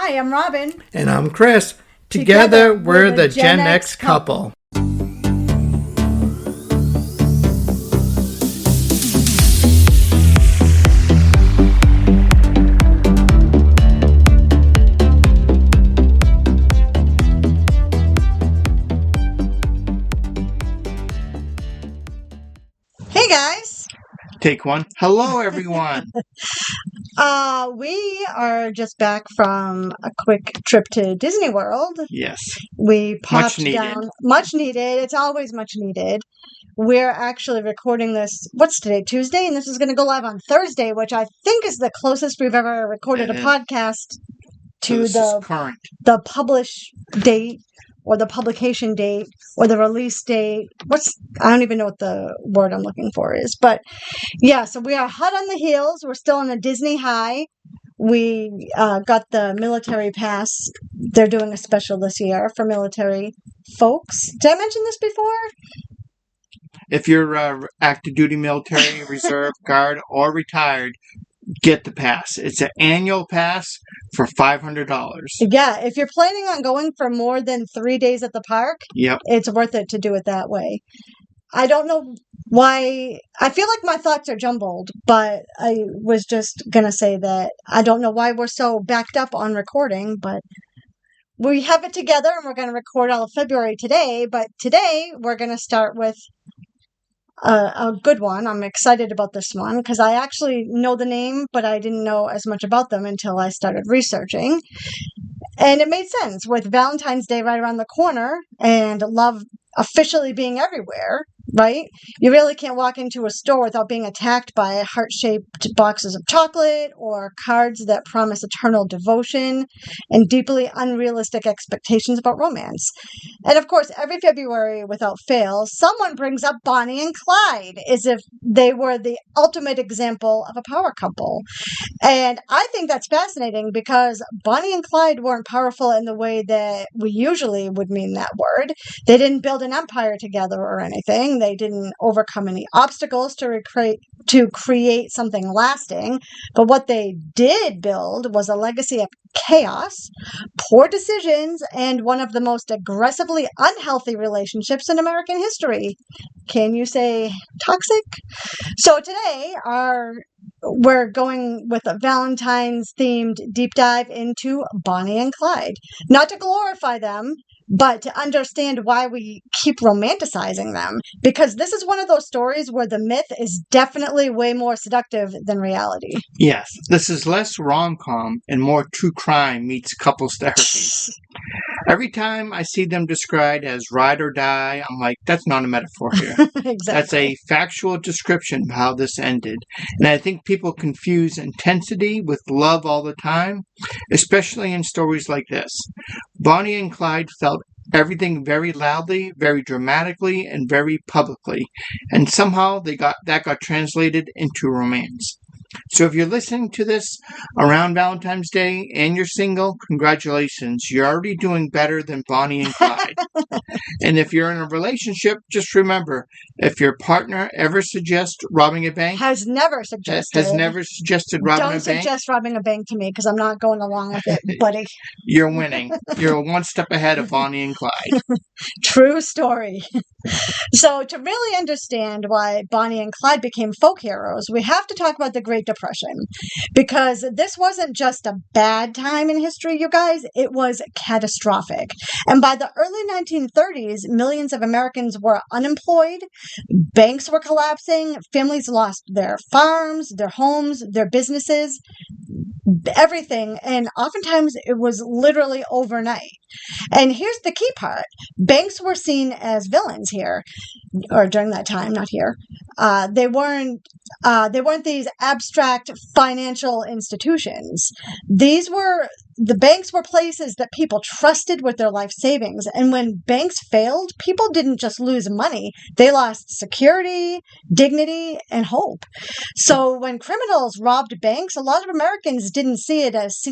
Hi, I'm Robin. And I'm Chris. Together we're the Gen X couple. Hey guys. Take one. Hello, everyone. We are just back from a quick trip to Disney World. Yes. We popped Much needed. down. Much needed. It's always much needed. We're actually recording this, what's today, Tuesday? And this is going to go live on Thursday, which I think is the closest we've ever recorded a podcast to the publish date or the publication date or the release date. I don't even know what the word I'm looking for is. But yeah, so we are hot on the heels. We're still on a Disney high. We got the military pass. They're doing a special this year for military folks. Did I mention this before? If you're active duty military, reserve, guard, or retired, get the pass. It's an annual pass for $500. Yeah, if you're planning on going for more than 3 days at the park, yep, it's worth it to do it that way. I don't know why. I feel like my thoughts are jumbled, but I was just going to say that I don't know why we're so backed up on recording, but we have it together and we're going to record all of February today. But today we're going to start with a good one. I'm excited about this one because I actually know the name, but I didn't know as much about them until I started researching. And it made sense with Valentine's Day right around the corner and love officially being everywhere, right? You really can't walk into a store without being attacked by heart-shaped boxes of chocolate or cards that promise eternal devotion and deeply unrealistic expectations about romance. And of course, every February, without fail, someone brings up Bonnie and Clyde as if they were the ultimate example of a power couple. And I think that's fascinating because Bonnie and Clyde weren't powerful in the way that we usually would mean that word. They didn't build an empire together or anything. They didn't overcome any obstacles to create something lasting. But what they did build was a legacy of chaos, poor decisions, and one of the most aggressively unhealthy relationships in American history. Can you say toxic? So today, we're going with a Valentine's themed deep dive into Bonnie and Clyde. Not to glorify them, but to understand why we keep romanticizing them. Because this is one of those stories where the myth is definitely way more seductive than reality. Yes, this is less rom-com and more true crime meets couples therapy. Every time I see them described as ride or die, I'm like, that's not a metaphor here. Exactly. That's a factual description of how this ended. And I think people confuse intensity with love all the time, especially in stories like this. Bonnie and Clyde felt everything very loudly, very dramatically, and very publicly. And somehow that got translated into romance. So if you're listening to this around Valentine's Day and you're single, congratulations. You're already doing better than Bonnie and Clyde. And if you're in a relationship, just remember, if your partner ever suggests robbing a bank... Has never suggested robbing a bank... Don't suggest robbing a bank to me because I'm not going along with it, buddy. You're winning. You're one step ahead of Bonnie and Clyde. True story. So to really understand why Bonnie and Clyde became folk heroes, we have to talk about the Great Depression. Because this wasn't just a bad time in history, you guys. It was catastrophic. And by the early 1930s, millions of Americans were unemployed. Banks were collapsing. Families lost their farms, their homes, their businesses, everything. And oftentimes it was literally overnight. And here's the key part. Banks were seen as villains here, or during that time, not here. They weren't these abstract financial institutions. The banks were places that people trusted with their life savings. And when banks failed, people didn't just lose money. They lost security, dignity, and hope. So when criminals robbed banks, a lot of Americans didn't see it as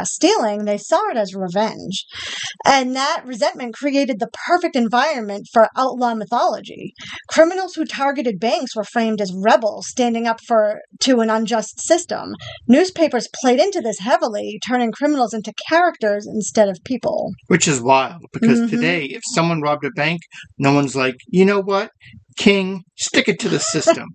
stealing. They saw it as revenge. And that resentment created the perfect environment for outlaw mythology. Criminals who targeted banks were framed as rebels standing up to an unjust system. Newspapers played into this heavily, turning criminals criminals into characters instead of people. Which is wild, because today, if someone robbed a bank, no one's like, you know what? King, stick it to the system.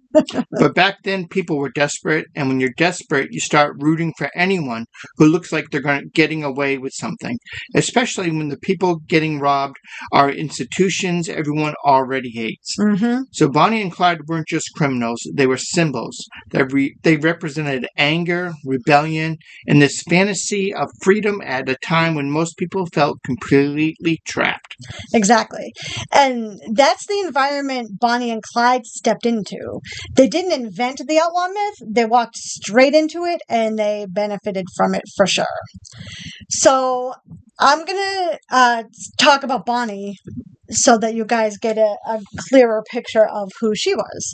But back then, people were desperate, and when you're desperate, you start rooting for anyone who looks like they're getting away with something, especially when the people getting robbed are institutions everyone already hates. So Bonnie and Clyde weren't just criminals, they were symbols. They represented anger, rebellion, and this fantasy of freedom at a time when most people felt completely trapped. Exactly. And that's the environment Bonnie and Clyde stepped into. They didn't invent the outlaw myth, they walked straight into it, and they benefited from it for sure. So I'm going to talk about Bonnie so that you guys get a clearer picture of who she was.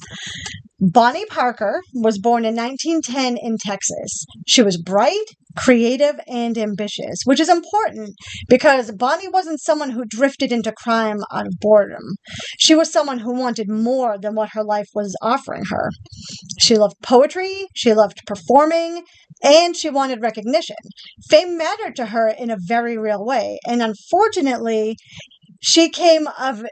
Bonnie Parker was born in 1910 in Texas. She was bright, creative, and ambitious, which is important because Bonnie wasn't someone who drifted into crime out of boredom. She was someone who wanted more than what her life was offering her. She loved poetry, she loved performing, and she wanted recognition. Fame mattered to her in a very real way, and unfortunately, she came of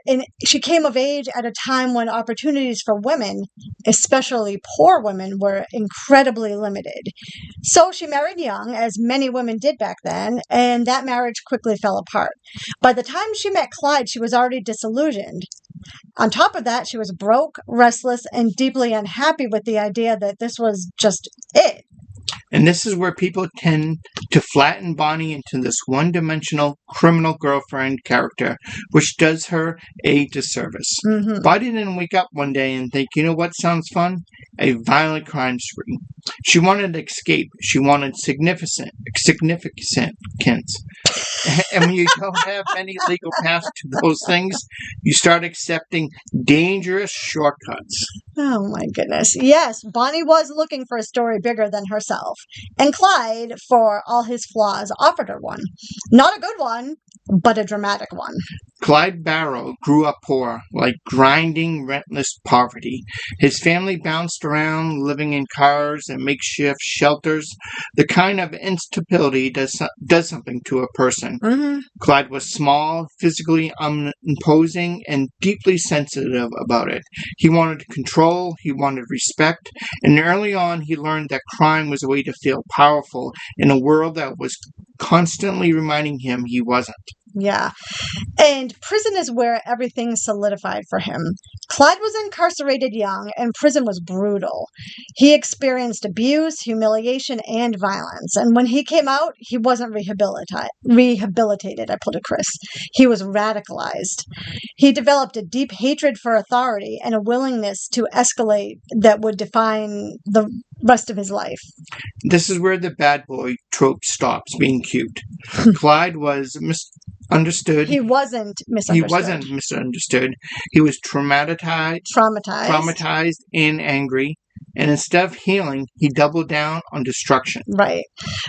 age at a time when opportunities for women, especially poor women, were incredibly limited. So she married young, as many women did back then, and that marriage quickly fell apart. By the time she met Clyde, she was already disillusioned. On top of that, she was broke, restless, and deeply unhappy with the idea that this was just it. And this is where people tend to flatten Bonnie into this one-dimensional criminal girlfriend character, which does her a disservice. Bonnie didn't wake up one day and think, you know what sounds fun? A violent crime spree. She wanted escape. She wanted significance. And when you don't have any legal paths to those things, you start accepting dangerous shortcuts. Oh my goodness. Yes, Bonnie was looking for a story bigger than herself. And Clyde, for all his flaws, offered her one. Not a good one, but a dramatic one. Clyde Barrow grew up poor, like grinding, rentless poverty. His family bounced around, living in cars and makeshift shelters. The kind of instability does something to a person. Clyde was small, physically imposing, and deeply sensitive about it. He wanted control, he wanted respect, and early on he learned that crime was a way to feel powerful in a world that was constantly reminding him he wasn't. Yeah. And prison is where everything solidified for him. Clyde was incarcerated young, and prison was brutal. He experienced abuse, humiliation, and violence. And when he came out, he wasn't rehabilitated, I pulled a Chris. He was radicalized. He developed a deep hatred for authority and a willingness to escalate that would define the rest of his life. This is where the bad boy trope stops being cute. Clyde was misunderstood. He wasn't misunderstood. He was traumatized and angry. And instead of healing, he doubled down on destruction. Right.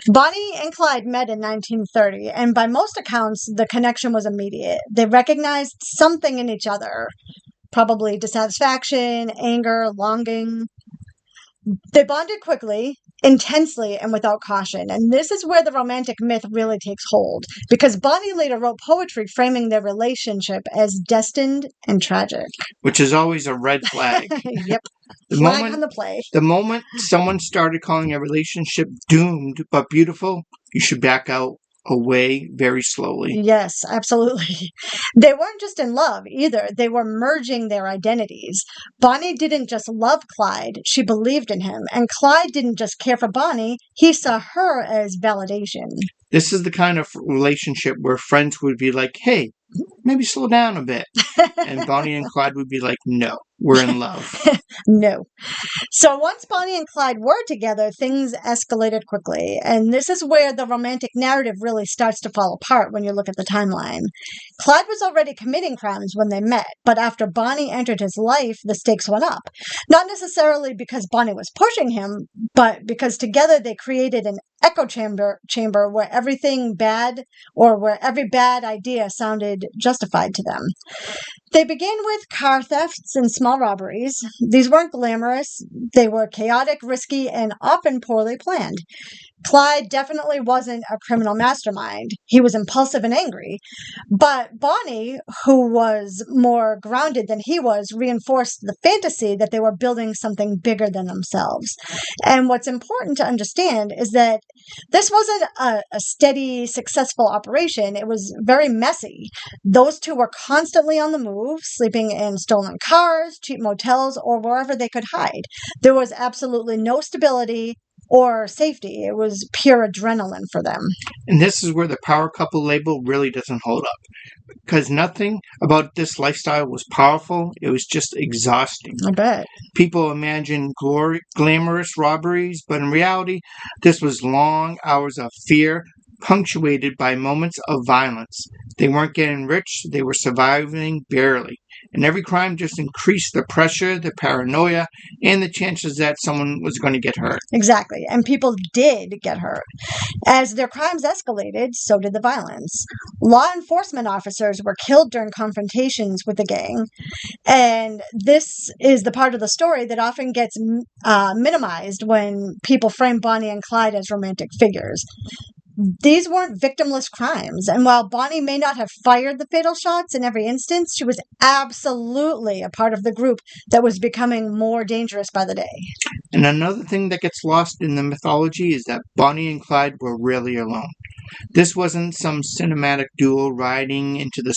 Bonnie and Clyde met in 1930, and by most accounts, the connection was immediate. They recognized something in each other, probably dissatisfaction, anger, longing. They bonded quickly, intensely, and without caution. And this is where the romantic myth really takes hold, because Bonnie later wrote poetry framing their relationship as destined and tragic. Which is always a red flag. Yep. Flag on the play. The moment someone started calling a relationship doomed but beautiful, you should back out away very slowly. Yes, absolutely. They weren't just in love either. They were merging their identities. Bonnie didn't just love Clyde, she believed in him. And Clyde didn't just care for Bonnie, he saw her as validation. This is the kind of relationship where friends would be like, hey, maybe slow down a bit. And Bonnie and Clyde would be like, no, we're in love. No. So once Bonnie and Clyde were together, things escalated quickly. And this is where the romantic narrative really starts to fall apart when you look at the timeline. Clyde was already committing crimes when they met, but after Bonnie entered his life, the stakes went up. Not necessarily because Bonnie was pushing him, but because together they created an echo chamber where everything bad or where every bad idea sounded justified to them. They began with car thefts and small robberies. These weren't glamorous. They were chaotic, risky, and often poorly planned. Clyde definitely wasn't a criminal mastermind. He was impulsive and angry. But Bonnie, who was more grounded than he was, reinforced the fantasy that they were building something bigger than themselves. And what's important to understand is that this wasn't a steady, successful operation. It was very messy. Those two were constantly on the move, sleeping in stolen cars, cheap motels, or wherever they could hide. There was absolutely no stability or safety. It was pure adrenaline for them. And this is where the power couple label really doesn't hold up. Because nothing about this lifestyle was powerful. It was just exhausting. I bet. People imagine glamorous robberies, but in reality, this was long hours of fear, punctuated by moments of violence. They weren't getting rich, they were surviving barely. And every crime just increased the pressure, the paranoia, and the chances that someone was going to get hurt. Exactly. And people did get hurt. As their crimes escalated, so did the violence. Law enforcement officers were killed during confrontations with the gang. And this is the part of the story that often gets minimized when people frame Bonnie and Clyde as romantic figures. These weren't victimless crimes. And while Bonnie may not have fired the fatal shots in every instance, she was absolutely a part of the group that was becoming more dangerous by the day. And another thing that gets lost in the mythology is that Bonnie and Clyde were rarely alone. This wasn't some cinematic duo riding into the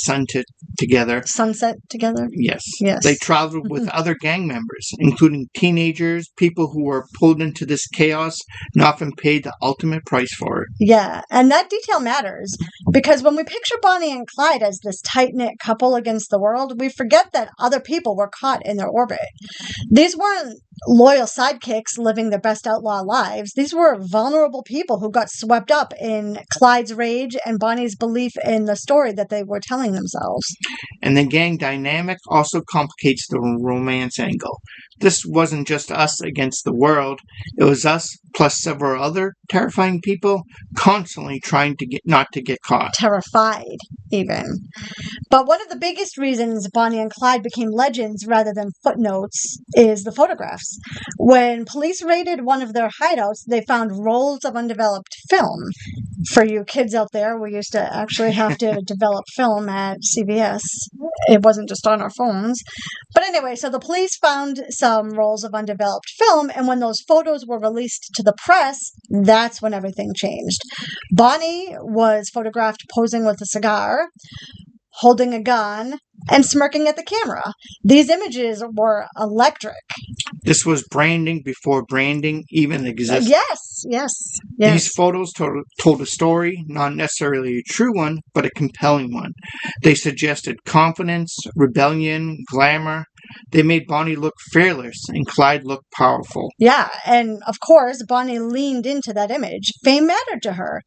together. Sunset together? Yes. Yes. They traveled with other gang members, including teenagers, people who were pulled into this chaos and often paid the ultimate price for it. Yeah, and that detail matters because when we picture Bonnie and Clyde as this tight-knit couple against the world, we forget that other people were caught in their orbit. These weren't loyal sidekicks living their best outlaw lives. These were vulnerable people who got swept up in Clyde's rage and Bonnie's belief in the story that they were telling themselves. And the gang dynamic also complicates the romance angle. This wasn't just us against the world. It was us plus several other terrifying people constantly trying to not to get caught. Terrified, even. But one of the biggest reasons Bonnie and Clyde became legends rather than footnotes is the photographs. When police raided one of their hideouts, they found rolls of undeveloped film. For you kids out there, we used to actually have to develop film at CVS. It wasn't just on our phones. But anyway, so the police found some rolls of undeveloped film, and when those photos were released to the press, that's when everything changed. Bonnie was photographed posing with a cigar, holding a gun, and smirking at the camera. These images were electric. This was branding before branding even existed. Yes. These photos told a story, not necessarily a true one, but a compelling one. They suggested confidence, rebellion, glamour. They made Bonnie look fearless and Clyde look powerful. Yeah, and of course, Bonnie leaned into that image. Fame mattered to her,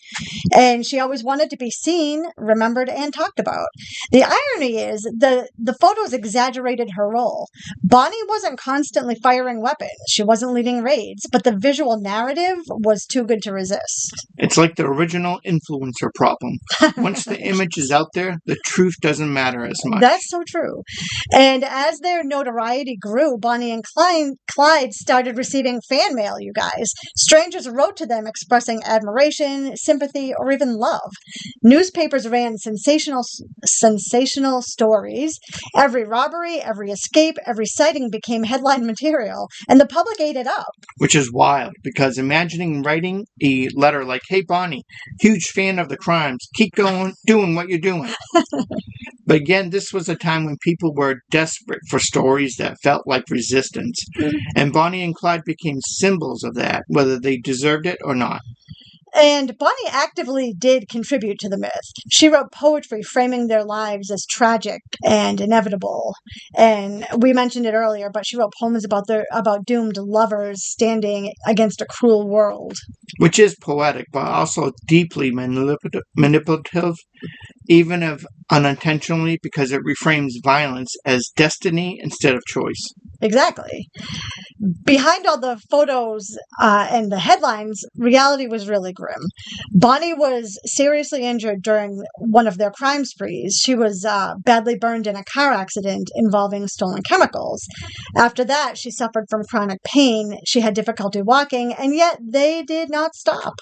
and she always wanted to be seen, remembered, and talked about. The irony is the photos exaggerated her role. Bonnie wasn't constantly firing weapons. She wasn't leading raids, but the visual narrative was too good to resist. It's like the original influencer problem. Once the image is out there, the truth doesn't matter as much. That's so true. And as their notoriety grew, Bonnie and Clyde started receiving fan mail, you guys. Strangers wrote to them expressing admiration, sympathy, or even love. Newspapers ran sensational stories. Every robbery, every escape, every sighting became headline material, and the public ate it up. Which is wild, because imagining writing a letter like, "Hey Bonnie, huge fan of the crimes, keep going, doing what you're doing." But again, this was a time when people were desperate for stories that felt like resistance. And Bonnie and Clyde became symbols of that, whether they deserved it or not. And Bonnie actively did contribute to the myth. She wrote poetry framing their lives as tragic and inevitable. And we mentioned it earlier, but she wrote poems about doomed lovers standing against a cruel world. Which is poetic, but also deeply manipulative, even if unintentionally, because it reframes violence as destiny instead of choice. Exactly. Behind all the photos and the headlines, reality was really grim. Bonnie was seriously injured during one of their crime sprees. She was badly burned in a car accident involving stolen chemicals. After that, she suffered from chronic pain. She had difficulty walking, and yet they did not stop.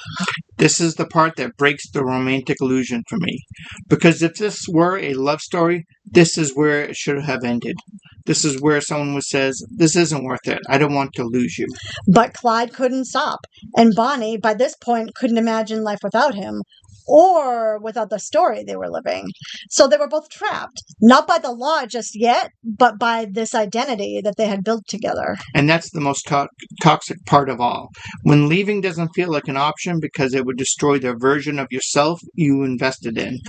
This is the part that breaks the romantic illusion for me. Because if this were a love story, this is where it should have ended. This is where someone says, this isn't worth it. I don't want to lose you. But Clyde couldn't stop. And Bonnie, by this point, couldn't imagine life without him or without the story they were living. So they were both trapped, not by the law just yet, but by this identity that they had built together. And that's the most toxic part of all. When leaving doesn't feel like an option because it would destroy the version of yourself you invested in.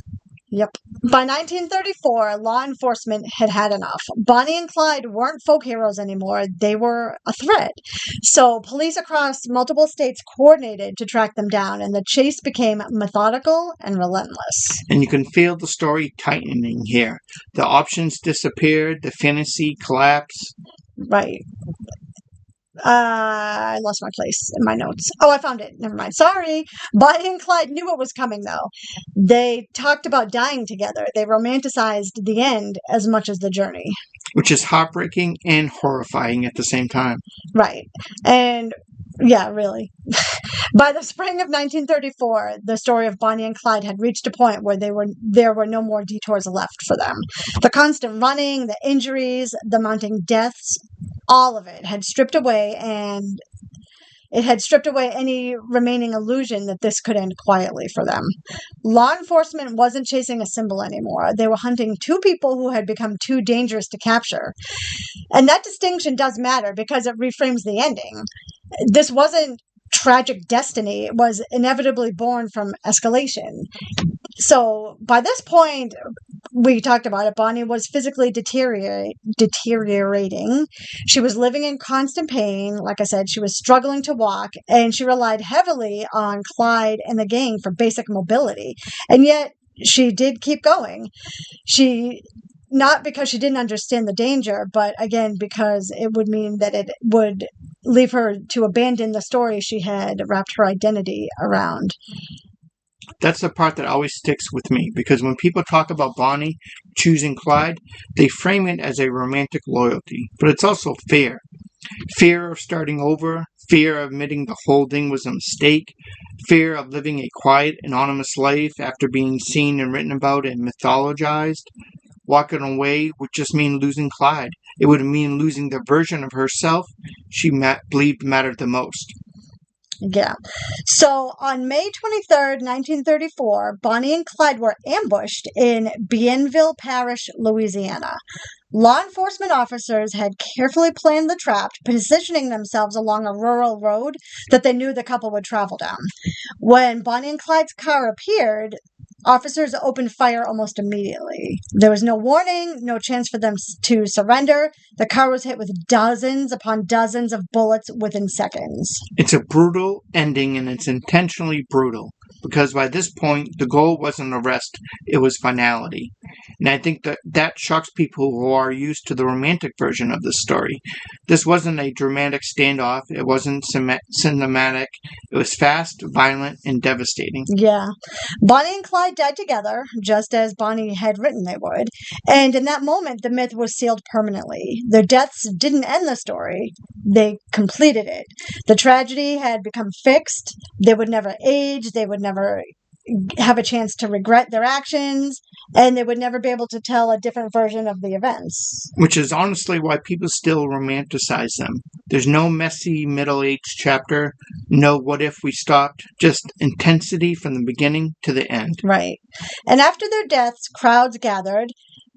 Yep. By 1934, law enforcement had had enough. Bonnie and Clyde weren't folk heroes anymore. They were a threat. So police across multiple states coordinated to track them down, and the chase became methodical and relentless. And you can feel the story tightening here. The options disappeared, the fantasy collapsed. Right. I lost my place in my notes. Oh, I found it. Never mind. Sorry. Bonnie and Clyde knew it was coming, though. They talked about dying together. They romanticized the end as much as the journey. Which is heartbreaking and horrifying at the same time. Right. And yeah, really. By the spring of 1934, the story of Bonnie and Clyde had reached a point where there were no more detours left for them. The constant running, the injuries, the mounting deaths, all of it had stripped away, and it had stripped away any remaining illusion that this could end quietly for them. Law enforcement wasn't chasing a symbol anymore. They were hunting two people who had become too dangerous to capture. And that distinction does matter because it reframes the ending. This wasn't tragic destiny. It was inevitably born from escalation. So by this point, we talked about it, Bonnie was physically deteriorating. She was living in constant pain. Like I said, she was struggling to walk, and she relied heavily on Clyde and the gang for basic mobility. And yet she did keep going. Not because she didn't understand the danger, but again, because it would mean that it would leave her to abandon the story she had wrapped her identity around. That's the part that always sticks with me, because when people talk about Bonnie choosing Clyde, they frame it as a romantic loyalty, but it's also fear. Fear of starting over, fear of admitting the whole thing was a mistake, fear of living a quiet, anonymous life after being seen and written about and mythologized. Walking away would just mean losing Clyde. It would mean losing the version of herself she believed mattered the most. Yeah. So on May 23rd, 1934, Bonnie and Clyde were ambushed in Bienville Parish, Louisiana. Law enforcement officers had carefully planned the trap, positioning themselves along a rural road that they knew the couple would travel down. When Bonnie and Clyde's car appeared, officers opened fire almost immediately. There was no warning, no chance for them to surrender. The car was hit with dozens upon dozens of bullets within seconds. It's a brutal ending, and it's intentionally brutal, because by this point, the goal wasn't arrest, it was finality. And I think that shocks people who are used to the romantic version of this story. This wasn't a dramatic standoff, it wasn't cinematic, it was fast, violent, and devastating. Yeah. Bonnie and Clyde died together, just as Bonnie had written they would. And in that moment, the myth was sealed permanently. Their deaths didn't end the story, they completed it. The tragedy had become fixed. They would never age, they would never have a chance to regret their actions, and they would never be able to tell a different version of the events. Which is honestly why people still romanticize them. There's no messy middle-aged chapter, no what if we stopped, just intensity from the beginning to the end. Right. And after their deaths, crowds gathered.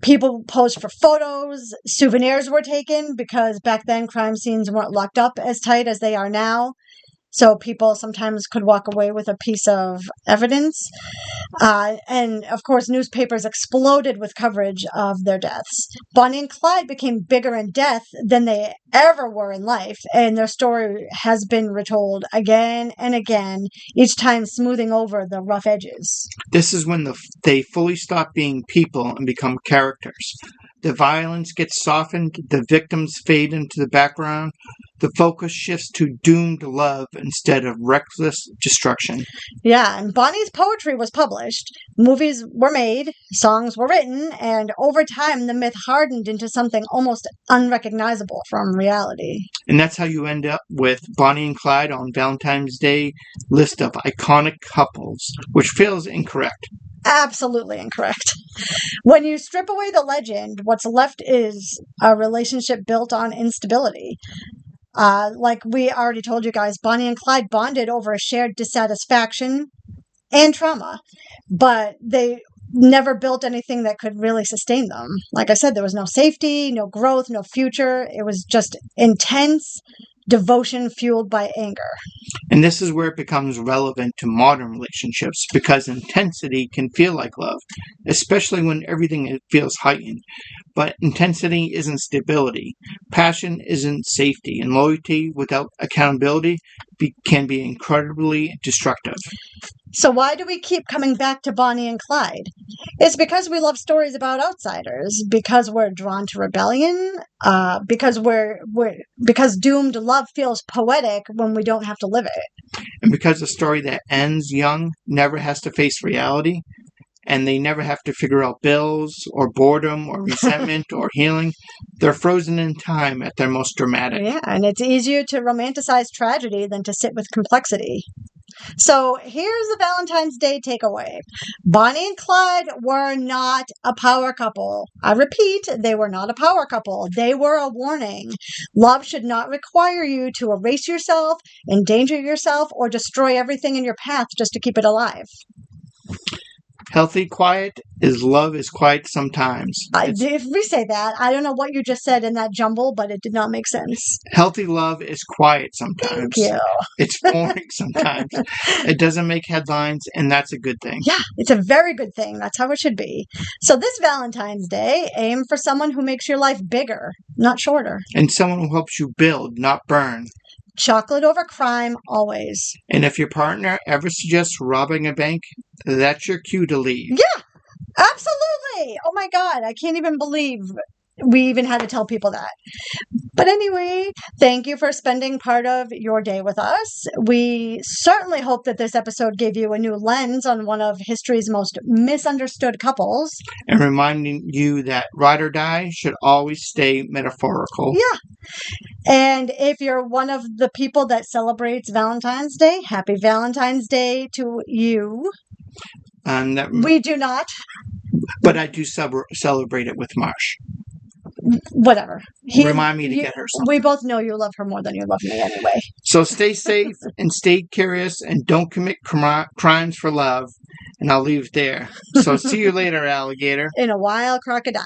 People posed for photos, souvenirs were taken, because back then crime scenes weren't locked up as tight as they are now. So people sometimes could walk away with a piece of evidence. And of course, newspapers exploded with coverage of their deaths. Bonnie and Clyde became bigger in death than they ever were in life. And their story has been retold again and again, each time smoothing over the rough edges. This is when they fully stop being people and become characters. The violence gets softened, the victims fade into the background, the focus shifts to doomed love instead of reckless destruction. Yeah, and Bonnie's poetry was published, movies were made, songs were written, and over time the myth hardened into something almost unrecognizable from reality. And that's how you end up with Bonnie and Clyde on Valentine's Day list of iconic couples, which feels incorrect. Absolutely incorrect. When you strip away the legend, what's left is a relationship built on instability. Like we already told you guys, Bonnie and Clyde bonded over a shared dissatisfaction and trauma, but they never built anything that could really sustain them. Like I said, there was no safety, no growth, no future. It was just intense devotion fueled by anger. And this is where it becomes relevant to modern relationships because intensity can feel like love, especially when everything feels heightened. But intensity isn't stability. Passion isn't safety. And loyalty without accountability can be incredibly destructive. So why do we keep coming back to Bonnie and Clyde? It's because we love stories about outsiders, because we're drawn to rebellion, because doomed love feels poetic when we don't have to live it. And because a story that ends young never has to face reality, and they never have to figure out bills or boredom or resentment or healing. They're frozen in time at their most dramatic. Yeah, and it's easier to romanticize tragedy than to sit with complexity. So here's the Valentine's Day takeaway. Bonnie and Clyde were not a power couple. I repeat, they were not a power couple. They were a warning. Love should not require you to erase yourself, endanger yourself, or destroy everything in your path just to keep it alive. Healthy quiet is love is quiet sometimes. If we say that, I don't know what you just said in that jumble, but it did not make sense. Healthy love is quiet sometimes. Thank you. It's boring sometimes. It doesn't make headlines, and that's a good thing. Yeah, it's a very good thing. That's how it should be. So this Valentine's Day, aim for someone who makes your life bigger, not shorter. And someone who helps you build, not burn. Chocolate over crime, always. And if your partner ever suggests robbing a bank, that's your cue to leave. Yeah, absolutely. Oh my God, I can't even believe we even had to tell people that. But anyway, thank you for spending part of your day with us. We certainly hope that this episode gave you a new lens on one of history's most misunderstood couples. And reminding you that ride or die should always stay metaphorical. Yeah. And if you're one of the people that celebrates Valentine's Day, happy Valentine's Day to you. We do not. But I do celebrate it with Marsh. Whatever. Remind me to get her something. We both know you love her more than you love me anyway. So stay safe and stay curious and don't commit crimes for love. And I'll leave it there. So see you later, alligator. In a wild crocodile.